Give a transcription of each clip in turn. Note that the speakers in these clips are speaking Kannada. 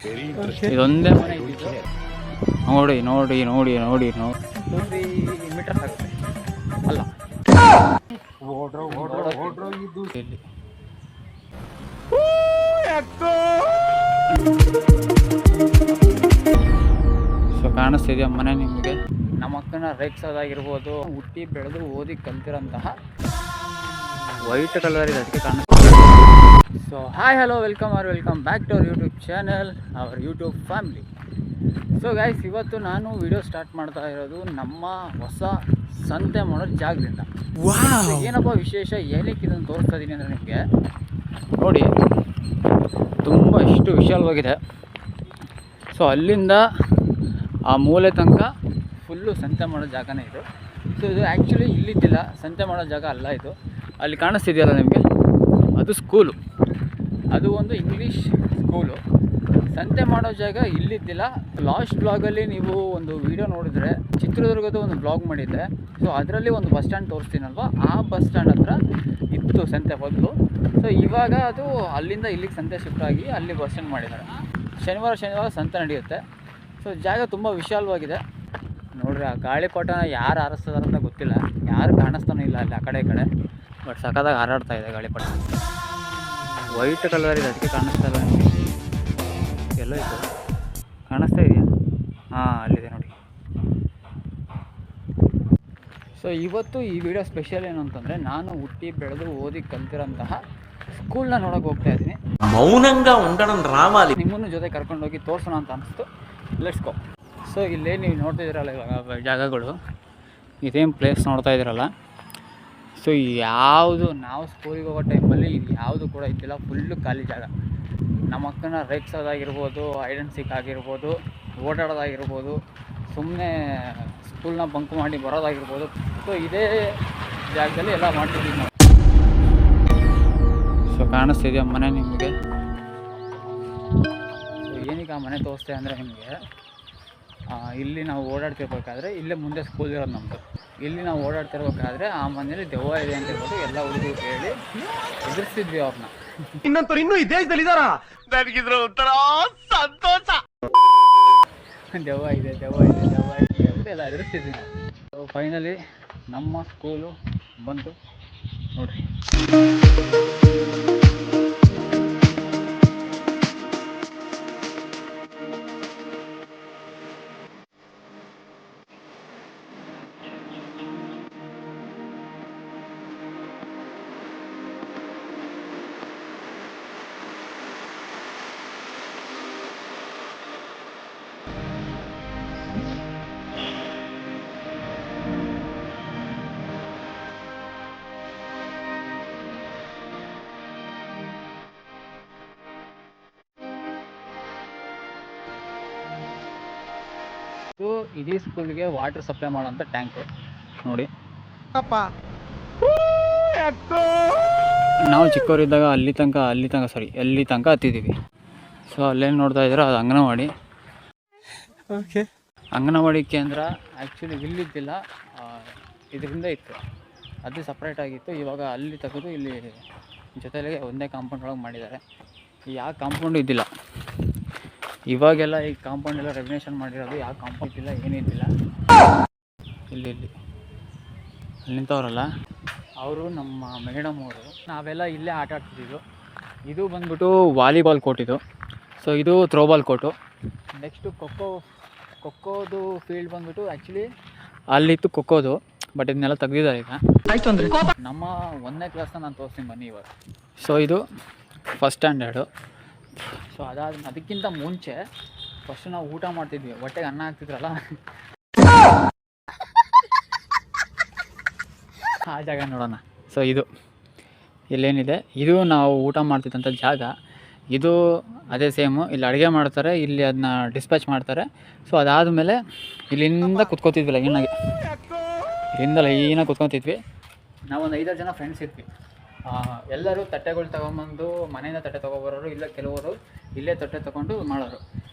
ಇದೊಂದೇ ಮನೆ ಇದ್ದಿದ್ದು. ನೋಡಿ ನೋಡಿ ನೋಡಿ ನೋಡಿ ನೋಡಿ ಮೀಟರ್ ಆಗುತ್ತೆ ಅಲ್ಲ ಇಲ್ಲಿ ಸೊ ಕಾಣಿಸ್ತಿದೆಯಾ ಮನೆ ನಿಮಗೆ? ನಮ್ಮ ಅಕ್ಕನ ರೇಗ್ಸೋದಾಗಿರ್ಬೋದು, ಹುಟ್ಟಿ ಬೆಳೆದು ಓದಿ ಕಲ್ತಿರೋಂತಹ ವೈಟ್ ಕಲರ್ ಇದೆ, ಅದಕ್ಕೆ ಕಾಣಿಸ್ತಿದೆ. So hi hello welcome back to our YouTube channel, our YouTube family. So guys, ಇವತ್ತು ನಾನು ವಿಡಿಯೋ ಸ್ಟಾರ್ಟ್ ಮಾಡ್ತಾ ಇರೋದು ನಮ್ಮ ಹೊಸ ಸಂತೆ ಮಾಡೋ ಜಾಗದಿಂದ. ಏನಪ್ಪ ವಿಶೇಷ, ಏನಕ್ಕೆ ಇದನ್ನು ತೋರಿಸ್ತಾ ಇದ್ದೀನಿ ಅಂದರೆ ನಿಮಗೆ ನೋಡಿ, ತುಂಬ ಇಷ್ಟು ವಿಶಾಲವಾಗಿದೆ. ಸೊ ಅಲ್ಲಿಂದ ಆ ಮೂಲೆ ತನಕ ಫುಲ್ಲು ಸಂತೆ ಮಾಡೋ ಜಾಗನೇ ಇದು. ಸೊ ಇದು ಆ್ಯಕ್ಚುಲಿ ಇಲ್ಲಿದ್ದಿಲ್ಲ, ಸಂತೆ ಮಾಡೋ ಜಾಗ ಅಲ್ಲ ಇದು. ಅಲ್ಲಿ ಕಾಣಿಸ್ತಿದೆಯಲ್ಲ ನಿಮಗೆ, ಅದು ಸ್ಕೂಲು, ಅದು ಒಂದು ಇಂಗ್ಲೀಷ್ ಸ್ಕೂಲು. ಸಂತೆ ಮಾಡೋ ಜಾಗ ಇಲ್ಲಿದ್ದಿಲ್ಲ. ಲಾಸ್ಟ್ ಬ್ಲಾಗಲ್ಲಿ ನೀವು ಒಂದು ವಿಡಿಯೋ ನೋಡಿದರೆ ಚಿತ್ರದುರ್ಗದ ಒಂದು ಬ್ಲಾಗ್ ಮಾಡಿದ್ದೆ. ಸೊ ಅದರಲ್ಲಿ ಒಂದು ಬಸ್ ಸ್ಟ್ಯಾಂಡ್ ತೋರಿಸ್ತೀನಲ್ವ, ಆ ಬಸ್ ಸ್ಟ್ಯಾಂಡ್ ಹತ್ರ ಇತ್ತು ಸಂತೆ ಮೊದಲು. ಸೊ ಇವಾಗ ಅದು ಅಲ್ಲಿಂದ ಇಲ್ಲಿಗೆ ಸಂತೆ ಶಿಫ್ಟ್ ಆಗಿ ಅಲ್ಲಿ ಬಸ್ ಸ್ಟ್ಯಾಂಡ್ ಮಾಡಿದ್ದಾರೆ. ಶನಿವಾರ ಸಂತೆ ನಡೆಯುತ್ತೆ. ಸೊ ಜಾಗ ತುಂಬ ವಿಶಾಲವಾಗಿದೆ. ನೋಡ್ರಿ, ಆ ಗಾಳಿಪಟನ ಯಾರು ಹಾರಿಸ್ತಿದಾರೆ ಅಂತ ಗೊತ್ತಿಲ್ಲ, ಯಾರು ಕಾಣಿಸ್ತಾನೂ ಇಲ್ಲ ಅಲ್ಲಿ ಆ ಕಡೆ ಈ ಕಡೆ. ಬಟ್ ಸಖತ್ತಾಗಿ ಹಾರಾಡ್ತಾ ಇದೆ ಗಾಳಿಪಟ. ವೈಟ್ ಕಲರ್ ಇದೆ, ಅದಕ್ಕೆ ಕಾಣಿಸ್ತಾ ಇಲ್ಲ ನಿಮಗೆ. ಎಲ್ಲ ಇತ್ತು, ಕಾಣಿಸ್ತಾ ಇದೆಯಾ? ಹಾಂ, ಅಲ್ಲಿದೆ ನೋಡಿ. ಸೊ ಇವತ್ತು ಈ ವಿಡಿಯೋ ಸ್ಪೆಷಲ್ ಏನು ಅಂತಂದರೆ, ನಾನು ಹುಟ್ಟಿ ಬೆಳೆದು ಓದಿ ಕಲ್ತಿರೋಂತಹ ಸ್ಕೂಲ್ನ ನೋಡೋಕೆ ಹೋಗ್ತಾ ಇದ್ದೀನಿ. ಮೌನಂಗ ఉండడం రావాలి, ನಿಮ್ಮನ್ನು ಜೊತೆ ಕರ್ಕೊಂಡೋಗಿ ತೋರಿಸೋಣ ಅಂತ ಅನಿಸ್ತು. Let's go. ಸೊ ಇಲ್ಲೇ ನೀವು ನೋಡ್ತಿದ್ದೀರಲ್ಲ ಇವಾಗ ಜಾಗಗಳು, ಇದೇನು ಪ್ಲೇಸ್ ನೋಡ್ತಾ ಇದ್ದೀರಲ್ಲ. ಸೊ ಯಾವುದು ನಾವು ಸ್ಕೂಲಿಗೆ ಹೋಗೋ ಟೈಮಲ್ಲಿ ಇದು ಯಾವುದು ಕೂಡ ಇದ್ದಿಲ್ಲ, ಫುಲ್ಲು ಖಾಲಿ ಜಾಗ. ನಮ್ಮ ಅಕ್ಕನ ರೇಗ್ಸೋದಾಗಿರ್ಬೋದು, ಐಡ್ ಆ್ಯಂಡ್ ಸೀಕ್ ಆಗಿರ್ಬೋದು, ಓಡಾಡೋದಾಗಿರ್ಬೋದು, ಸುಮ್ಮನೆ ಸ್ಕೂಲ್ನ ಬಂಕ್ ಮಾಡಿ ಬರೋದಾಗಿರ್ಬೋದು. ಸೊ ಇದೇ ಜಾಗದಲ್ಲಿ ಎಲ್ಲ ಮಾಡ್ತಿದ್ದೀವಿ ನಾವು. ಸೊ ಕಾಣಿಸ್ತಿದೆಯಾ ಮನೆ ನಿಮಗೆ? ಸೊ ಏನಕ್ಕೆ ಆ ಮನೆ ತೋರಿಸ್ತೆ ಅಂದರೆ ನಿಮಗೆ, ಇಲ್ಲಿ ನಾವು ಓಡಾಡ್ತಿರ್ಬೇಕಾದ್ರೆ, ಇಲ್ಲೇ ಮುಂದೆ ಸ್ಕೂಲ್ ಇರೋದು ನಮ್ಮದು. ಇಲ್ಲಿ ನಾವು ಓಡಾಡ್ತಿರ್ಬೇಕಾದ್ರೆ ಆ ಮನೇಲಿ ದೆವ್ವ ಇದೆ ಅಂತ ಹೇಳ್ಬೋದು ಎಲ್ಲ ಹುಡುಗರು ಹೇಳಿ ಎದುರಿಸಿದ್ವಿ ಅವ್ರನ್ನ. ಇನ್ನೂ ಈ ದೇಶದಲ್ಲಿ ಇದಾರ, ನನಗಿದ್ರ ಒಂಥರ ಸಂತೋಷ. ದೆವ್ವ ಇದೆ ಅಂತ ಎಲ್ಲ ಎದುರಿಸ್ತಿದ್ವಿ ನಾವು. ಸೊ ಫೈನಲಿ ನಮ್ಮ ಸ್ಕೂಲು ಬಂತು ನೋಡ್ರಿ. ಇದು ಇಡೀ ಸ್ಕೂಲ್ಗೆ ವಾಟರ್ ಸಪ್ಲೈ ಮಾಡೋಂಥ ಟ್ಯಾಂಕು ನೋಡಿ. ನಾವು ಚಿಕ್ಕವರಿದ್ದಾಗ ಅಲ್ಲಿ ತನಕ ಹತ್ತಿದ್ದೀವಿ. ಸೊ ಅಲ್ಲೇನು ನೋಡ್ತಾ ಇದ್ದೀರಾ, ಅದು ಅಂಗನವಾಡಿ. ಓಕೆ, ಅಂಗನವಾಡಿ ಕೇಂದ್ರ ಆ್ಯಕ್ಚುಲಿ ಇಲ್ಲಿದ್ದಿಲ್ಲ, ಇದರಿಂದ ಇತ್ತು, ಅದು ಸಪ್ರೇಟ್ ಆಗಿತ್ತು. ಇವಾಗ ಅಲ್ಲಿ ತೆಗೆದು ಇಲ್ಲಿ ಜೊತೆಗೆ ಒಂದೇ ಕಾಂಪೌಂಡ್ ಒಳಗೆ ಮಾಡಿದ್ದಾರೆ. ಯಾವ ಕಾಂಪೌಂಡು ಇದ್ದಿಲ್ಲ ಇವಾಗೆಲ್ಲ. ಈ ಕಾಂಪೌಂಡ್ ಎಲ್ಲ ರೆಗ್ಯುಲೇಷನ್ ಮಾಡಿರೋದು, ಯಾವ ಕಾಂಪೌಂಡ್ ಇಲ್ಲ, ಏನಿದ್ದಿಲ್ಲ. ಇಲ್ಲಿ ಅಲ್ಲಿ ನಿಂತವ್ರಲ್ಲ ಅವರು ನಮ್ಮ ಮೇಡಮ್ ಅವರು. ನಾವೆಲ್ಲ ಇಲ್ಲೇ ಆಟ ಆಡ್ತಿದ್ದೀವಿ. ಇದು ಬಂದ್ಬಿಟ್ಟು ವಾಲಿಬಾಲ್ ಕೋರ್ಟ್ ಇದು. ಸೊ ಇದು ಥ್ರೋಬಾಲ್ ಕೋರ್ಟು. ನೆಕ್ಸ್ಟು ಖೋಖೋದು ಫೀಲ್ಡ್ ಬಂದ್ಬಿಟ್ಟು ಆ್ಯಕ್ಚುಲಿ ಅಲ್ಲಿತ್ತು ಖೋಖೋದು, ಬಟ್ ಇದನ್ನೆಲ್ಲ ತೆಗ್ದಿದ್ದಾರೆ ಈಗ. ಆಯಿತು ಅಂದರೆ ನಮ್ಮ 1ನೇ ಕ್ಲಾಸ್ನ ನಾನು ತೋರಿಸ್ತೀನಿ ಬನ್ನಿ ಇವಾಗ. ಸೊ ಇದು ಫಸ್ಟ್ ಸ್ಟ್ಯಾಂಡರ್ಡು. ಸೊ ಅದಕ್ಕಿಂತ ಮುಂಚೆ ಫಸ್ಟ್ ನಾವು ಊಟ ಮಾಡ್ತಿದ್ವಿ, ಹೊಟ್ಟೆಗೆ ಅನ್ನ ಹಾಕ್ತಿದ್ರಲ್ಲ, ಆ ಜಾಗ ನೋಡೋಣ. ಸೊ ಇದು ಇಲ್ಲೇನಿದೆ, ಇದು ನಾವು ಊಟ ಮಾಡ್ತಿದ್ದಂಥ ಜಾಗ. ಇದು ಅದೇ ಸೇಮು, ಇಲ್ಲಿ ಅಡುಗೆ ಮಾಡ್ತಾರೆ, ಇಲ್ಲಿ ಅದನ್ನ ಡಿಸ್ಪ್ಯಾಚ್ ಮಾಡ್ತಾರೆ. ಸೊ ಅದಾದಮೇಲೆ ಇಲ್ಲಿಂದ ಕುತ್ಕೋತಿದ್ವಿ ಲೈನಾಗಿ, ಇಲ್ಲಿಂದ ಲೈನಾಗಿ ಕುತ್ಕೊತಿದ್ವಿ. ನಾವೊಂದು 5-6 ಜನ ಫ್ರೆಂಡ್ಸ್ ಇದ್ವಿ. ಎಲ್ಲರೂ ತಟ್ಟೆಗಳು ತೊಗೊಂಬಂದು ಮನೆಯಿಂದ ತಟ್ಟೆ ತೊಗೊಬರೋರು, ಇಲ್ಲ ಕೆಲವರು ಇಲ್ಲೇ ತಟ್ಟೆ ತೊಗೊಂಡು ಮಾಡೋರು.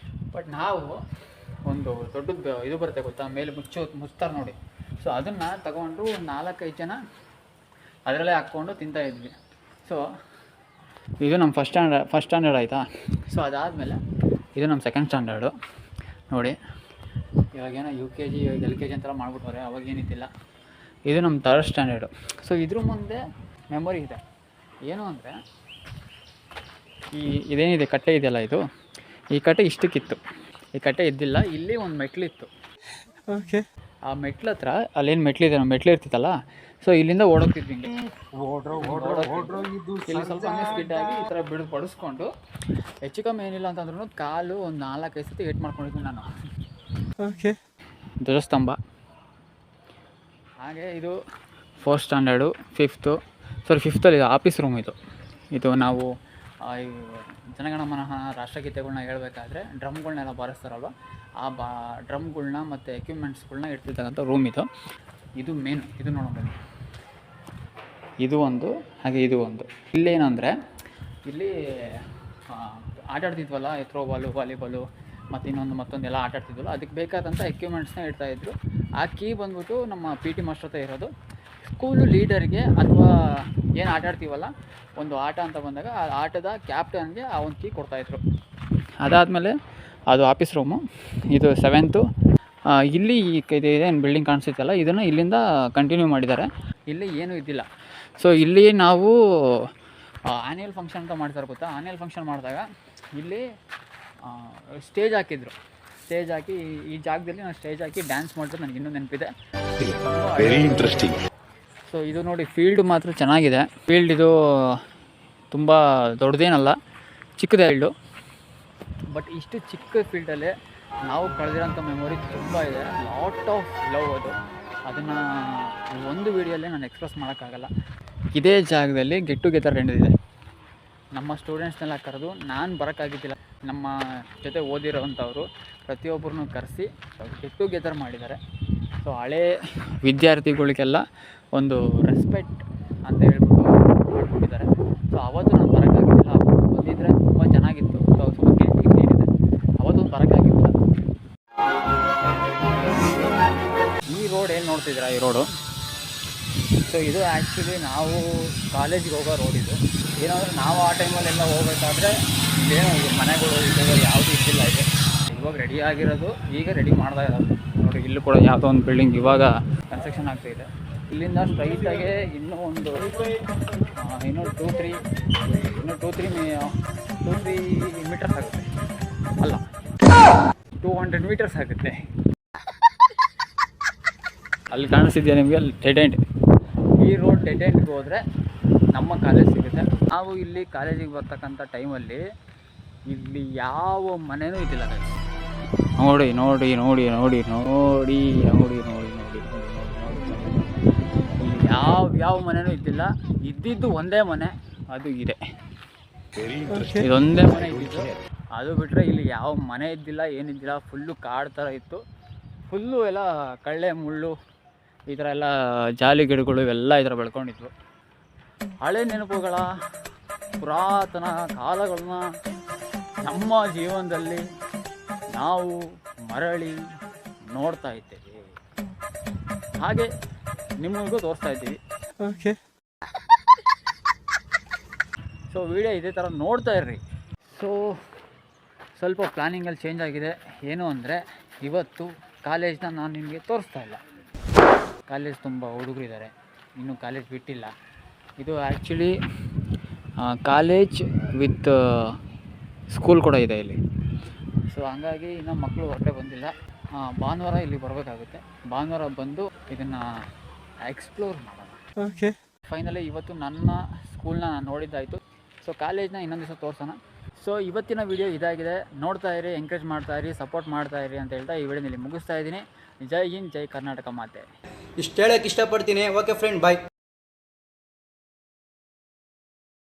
ಬಟ್ ನಾವು ಒಂದು ದೊಡ್ಡದು ಇದು ಬರುತ್ತೆ ಗೊತ್ತಾ, ಮೇಲೆ ಮುಚ್ತಾರೆ ನೋಡಿ. ಸೊ ಅದನ್ನು ತಗೊಂಡು 4-5 ಜನ ಅದರಲ್ಲೇ ಹಾಕ್ಕೊಂಡು ತಿಂತಾಯಿದ್ವಿ. ಸೊ ಇದು ನಮ್ಮ ಫಸ್ಟ್ ಸ್ಟ್ಯಾಂಡರ್ಡ್ ಆಯಿತಾ. ಸೊ ಅದಾದಮೇಲೆ ಇದು ನಮ್ಮ ಸೆಕೆಂಡ್ ಸ್ಟ್ಯಾಂಡರ್ಡು ನೋಡಿ. ಇವಾಗೇನೋ UKG LKG ಅಂತೆಲ್ಲ ಮಾಡ್ಬಿಟ್ಟವ್ರೆ, ಅವಾಗೇನಿದ್ದಿಲ್ಲ. ಇದು ನಮ್ಮ ಥರ್ಡ್ ಸ್ಟ್ಯಾಂಡರ್ಡು. ಸೊ ಇದ್ರ ಮುಂದೆ ಮೆಮೊರಿ ಇದೆ. ಏನು ಅಂದರೆ ಇದೇನಿದೆ ಕಟ್ಟೆ ಇದೆಯಲ್ಲ, ಈ ಕಟ್ಟೆ ಇಷ್ಟಕ್ಕಿತ್ತು, ಈ ಕಟ್ಟೆ ಇದ್ದಿಲ್ಲ. ಇಲ್ಲಿ ಒಂದು ಮೆಟ್ಲಿತ್ತು. ಓಕೆ, ಆ ಮೆಟ್ಲ ಹತ್ರ ಅಲ್ಲೇನು ಮೆಟ್ಲಿದೆ, ಮೆಟ್ಲು ಇರ್ತಿತ್ತಲ್ಲ, ಸೊ ಇಲ್ಲಿಂದ ಓಡೋಗ್ತಿದ್ವಿ ಹಿಂಗೆ. ಇಲ್ಲಿ ಸ್ವಲ್ಪ ಹಂಗೆ ಸ್ಕಿಡ್ ಆಗಿ ಈ ಥರ ಬಿಡು ಪಡಿಸ್ಕೊಂಡು ಹೆಚ್ಚು ಕಮ್ಮಿ ಏನಿಲ್ಲ ಅಂತಂದ್ರೂ ಕಾಲು ಒಂದು 4-5 ಸತಿ ಏಟ್ ಮಾಡ್ಕೊಂಡಿದ್ದೀನಿ ನಾನು. ಓಕೆ, ಧ್ವಜಸ್ತಂಭ. ಹಾಗೆ ಇದು 4th ಸ್ಟ್ಯಾಂಡರ್ಡು, 5th. ಸಾರಿ 5th ಆಫೀಸ್ ರೂಮ್ ಇದು ನಾವು ಜನಗಣಮನ ರಾಷ್ಟ್ರಗೀತೆಗಳ್ನ ಹೇಳ್ಬೇಕಾದ್ರೆ ಡ್ರಮ್ಗಳ್ನೆಲ್ಲ ಬಾರಿಸ್ತಾರಲ್ವ, ಆ ಡ್ರಮ್ಗಳ್ನ ಮತ್ತು ಎಕ್ವಿಪ್ಮೆಂಟ್ಸ್ಗಳ್ನ ಇಡ್ತಿರ್ತಕ್ಕಂಥ ರೂಮ್ ಇದು ಮೇನ್. ಇದು ನೋಡೋಣ, ಇದು ಒಂದು, ಹಾಗೆ ಇದು ಒಂದು. ಇಲ್ಲೇನಂದರೆ ಇಲ್ಲಿ ಆಟ ಆಡ್ತಿದ್ವಲ್ಲ, ಥ್ರೋಬಾಲು, ವಾಲಿಬಾಲು ಮತ್ತು ಮತ್ತೊಂದೆಲ್ಲ ಆಟ ಆಡ್ತಿದ್ವಲ್ಲ, ಅದಕ್ಕೆ ಬೇಕಾದಂಥ ಎಕ್ವಿಪ್ಮೆಂಟ್ಸ್ನ ಇಡ್ತಾಯಿದ್ರು. ಆ ಕೀ ಬಂದ್ಬಿಟ್ಟು ನಮ್ಮ PT ಮಾಸ್ಟರ್ ಹತ್ರ ಇರೋದು. ಸ್ಕೂಲು ಲೀಡರ್ಗೆ ಅಥವಾ ಏನು ಆಟ ಆಡ್ತೀವಲ್ಲ, ಒಂದು ಆಟ ಅಂತ ಬಂದಾಗ ಆ ಆಟದ ಕ್ಯಾಪ್ಟನ್ಗೆ ಆ ಒಂದು ಕೀ ಕೊಡ್ತಾಯಿದ್ರು. ಅದಾದಮೇಲೆ ಅದು ಆಫೀಸ್ ರೂಮು. ಇದು 7th. ಇಲ್ಲಿ ಇದೇನು ಬಿಲ್ಡಿಂಗ್ ಕಾಣಿಸುತ್ತಲ್ಲ, ಇದನ್ನು ಇಲ್ಲಿಂದ ಕಂಟಿನ್ಯೂ ಮಾಡಿದ್ದಾರೆ. ಇಲ್ಲಿ ಏನೂ ಇದ್ದಿಲ್ಲ. ಸೊ ಇಲ್ಲಿ ನಾವು ಆ್ಯನ್ಯಲ್ ಫಂಕ್ಷನ್ ಅಂತ ಮಾಡ್ತಾರೆ ಗೊತ್ತಾ. ಆ್ಯನ್ಯಲ್ ಫಂಕ್ಷನ್ ಮಾಡಿದಾಗ ಇಲ್ಲಿ ಸ್ಟೇಜ್ ಹಾಕಿದ್ರು. ಸ್ಟೇಜ್ ಹಾಕಿ ಈ ಜಾಗದಲ್ಲಿ ನಾನು ಸ್ಟೇಜ್ ಹಾಕಿ ಡ್ಯಾನ್ಸ್ ಮಾಡಿದ್ರೆ ನನಗೆ ಇನ್ನೂ ನೆನಪಿದೆ. Very interesting. ಸೊ ಇದು ನೋಡಿ, ಫೀಲ್ಡ್ ಮಾತ್ರ ಚೆನ್ನಾಗಿದೆ. ಫೀಲ್ಡ್ ಇದು ತುಂಬ ದೊಡ್ಡದೇನಲ್ಲ, ಚಿಕ್ಕದೇ ಫೀಲ್ಡು. ಬಟ್ ಇಷ್ಟು ಚಿಕ್ಕ ಫೀಲ್ಡಲ್ಲೇ ನಾವು ಕಳೆದಿರೋಂಥ ಮೆಮೊರಿ ತುಂಬ ಇದೆ. ಲಾಟ್ ಆಫ್ ಲವ್ ಅದನ್ನು ಒಂದು ವೀಡಿಯೋಲ್ಲೇ ನಾನು ಎಕ್ಸ್ಪ್ರೆಸ್ ಮಾಡೋಕ್ಕಾಗಲ್ಲ. ಇದೇ ಜಾಗದಲ್ಲಿ ಗೆಟ್ ಟುಗೆದರ್ ನಡೆದಿದೆ. ನಮ್ಮ ಸ್ಟೂಡೆಂಟ್ಸ್ನೆಲ್ಲ ಕರೆದು, ನಾನು ಬರೋಕ್ಕಾಗಿದ್ದಿಲ್ಲ, ನಮ್ಮ ಜೊತೆ ಓದಿರೋವಂಥವ್ರು ಪ್ರತಿಯೊಬ್ಬರನ್ನೂ ಕರೆಸಿ ಗೆಟ್ ಟುಗೆದರ್ ಮಾಡಿದ್ದಾರೆ. ಸೊ ಹಳೇ ವಿದ್ಯಾರ್ಥಿಗಳಿಗೆಲ್ಲ ಒಂದು ರೆಸ್ಪೆಕ್ಟ್ ಅಂತ ಹೇಳ್ಬಿಟ್ಟು ಮಾಡ್ಕೊಂಡಿದ್ದಾರೆ. ಸೊ ಅವತ್ತು ನಾನು ಬರೋಕ್ಕಾಗಿದ್ದಿಲ್ಲ. ಅವತ್ತು ಬಂದಿದ್ದರೆ ತುಂಬ ಚೆನ್ನಾಗಿತ್ತು. ಸೊ ಸ್ವಲ್ಪ ಗಿಲ್ಟಿ ಫೀಲ್ ಇದೆ, ಅವತ್ತೊಂದು ಬರೋಕ್ಕಾಗಿದ್ದಿಲ್ಲ. ಈ ರೋಡ್ ಏನು ನೋಡ್ತಿದ್ದೀರಾ, ಈ ರೋಡು, ಸೊ ಇದು ಆ್ಯಕ್ಚುಲಿ ನಾವು ಕಾಲೇಜಿಗೆ ಹೋಗೋ ರೋಡ್ ಇದು. ಏನಾದರೂ ನಾವು ಆ ಟೈಮಲ್ಲೆಲ್ಲ ಹೋಗ್ಬೇಕಾದ್ರೆ ಇಲ್ಲೇನೋ ಮನೆಗಳು ಇದ್ದಾವೆ, ಯಾವುದೂ ಇದ್ದಿಲ್ಲ. ಇದೆ ಇವಾಗ ರೆಡಿ ಆಗಿರೋದು, ಈಗ ರೆಡಿ ಮಾಡ್ತಾ ಇರೋದು ನೋಡಿ. ಇಲ್ಲೂ ಕೂಡ ಯಾವುದೋ ಒಂದು ಬಿಲ್ಡಿಂಗ್ ಇವಾಗ ಕನ್ಸ್ಟ್ರಕ್ಷನ್ ಆಗ್ತಾಯಿದೆ. ಇಲ್ಲಿಂದ ಸ್ಟ್ರೈಟಾಗೆ ಇನ್ನೂ 2-3 ಮೀಟರ್ಸ್ ಆಗುತ್ತೆ, ಅಲ್ಲ 200 ಮೀಟರ್ಸ್ ಆಗುತ್ತೆ. ಅಲ್ಲಿ ಕಾಣಿಸ್ತಿದೆಯಾ ನಿಮಗೆ, ಡೆಡ್ ಎಂಡ್. ಈ ರೋಡ್ ಡೆಡ್ ಎಂಡ್ಗೆ ಹೋದರೆ ನಮ್ಮ ಕಾಲೇಜ್ ಸಿಗುತ್ತೆ. ನಾವು ಇಲ್ಲಿ ಕಾಲೇಜಿಗೆ ಬರ್ತಕ್ಕಂಥ ಟೈಮಲ್ಲಿ ಇಲ್ಲಿ ಯಾವ ಮನೆಯೂ ಇದ್ದಿಲ್ಲ. ನೋಡಿ ನೋಡಿ ನೋಡಿ ನೋಡಿ ನೋಡಿ ನೋಡಿ ನೋಡಿ ನೋಡಿ ಇಲ್ಲಿ ಯಾವ ಮನೆಯೂ ಇದ್ದಿಲ್ಲ. ಇದ್ದಿದ್ದು ಒಂದೇ ಮನೆ, ಅದು ಇದೆ. ಇದೊಂದೇ ಮನೆ ಇದ್ದಿದ್ದು. ಅದು ಬಿಟ್ಟರೆ ಇಲ್ಲಿ ಯಾವ ಮನೆ ಇದ್ದಿಲ್ಲ, ಏನಿದ್ದಿಲ್ಲ. ಫುಲ್ಲು ಕಾಡು ಥರ ಇತ್ತು. ಫುಲ್ಲು ಎಲ್ಲ ಕಳ್ಳೆ ಮುಳ್ಳು ಈ ಥರ ಎಲ್ಲ ಜಾಲಿ ಗಿಡಗಳು ಇವೆಲ್ಲ ಈ ಥರ ಬೆಳ್ಕೊಂಡಿದ್ವು. ಹಳೆ ನೆನಪುಗಳ ಪುರಾತನ ಕಾಲಗಳನ್ನ ನಮ್ಮ ಜೀವನದಲ್ಲಿ ನಾವು ಮರಳಿ ನೋಡ್ತಾ ಇದ್ದೇವೆ, ಹಾಗೆ ನಿಮಗೂ ತೋರಿಸ್ತಾ ಇದ್ದೀವಿ. ಓಕೆ, ಸೊ ವಿಡಿಯೋ ಇದೇ ಥರ ನೋಡ್ತಾ ಇರ್ರಿ. ಸೊ ಸ್ವಲ್ಪ ಪ್ಲ್ಯಾನಿಂಗಲ್ಲಿ ಚೇಂಜ್ ಆಗಿದೆ. ಏನು ಅಂದರೆ ಇವತ್ತು ಕಾಲೇಜ್ನ ನಾನು ನಿಮಗೆ ತೋರಿಸ್ತಾ ಇಲ್ಲ. ಕಾಲೇಜ್ ತುಂಬ ಹುಡುಗರಿದ್ದಾರೆ, ಇನ್ನೂ ಕಾಲೇಜ್ ಬಿಟ್ಟಿಲ್ಲ. ಇದು ಆ್ಯಕ್ಚುಲಿ ಕಾಲೇಜ್ ವಿತ್ ಸ್ಕೂಲ್ ಕೂಡ ಇದೆ ಇಲ್ಲಿ. ಸೊ ಹಂಗಾಗಿ ಇನ್ನೂ ಮಕ್ಕಳು ಹೊರಗಡೆ ಬಂದಿಲ್ಲ. ಭಾನುವಾರ ಇಲ್ಲಿ ಬರಬೇಕಾಗುತ್ತೆ. ಭಾನುವಾರ ಬಂದು ಇದನ್ನು ಎಕ್ಸ್ಪ್ಲೋರ್ ಮಾಡೋಣ. ಓಕೆ, ಫೈನಲಿ ಇವತ್ತು ನನ್ನ ಸ್ಕೂಲ್ನ ನಾನು ನೋಡಿದ್ದಾಯಿತು. ಸೊ ಕಾಲೇಜ್ನ ಇನ್ನೊಂದು ದಿವಸ ತೋರಿಸೋಣ. ಸೊ ಇವತ್ತಿನ ವಿಡಿಯೋ ಇದಾಗಿದೆ. ನೋಡ್ತಾ ಇರಿ, ಎಂಕರೇಜ್ ಮಾಡ್ತಾಯಿರಿ, ಸಪೋರ್ಟ್ ಮಾಡ್ತಾಯಿರಿ ಅಂತ ಹೇಳ್ತಾ ಈ ವಿಡಿಯೋನಲ್ಲಿ ಮುಗಿಸ್ತಾ ಇದ್ದೀನಿ. ಜೈ ಹಿಂದ್, ಜೈ ಕರ್ನಾಟಕ ಮಾತೆ. ಇಷ್ಟು ಹೇಳೋಕ್ಕೆ ಇಷ್ಟಪಡ್ತೀನಿ. ಓಕೆ ಫ್ರೆಂಡ್, ಬಾಯ್.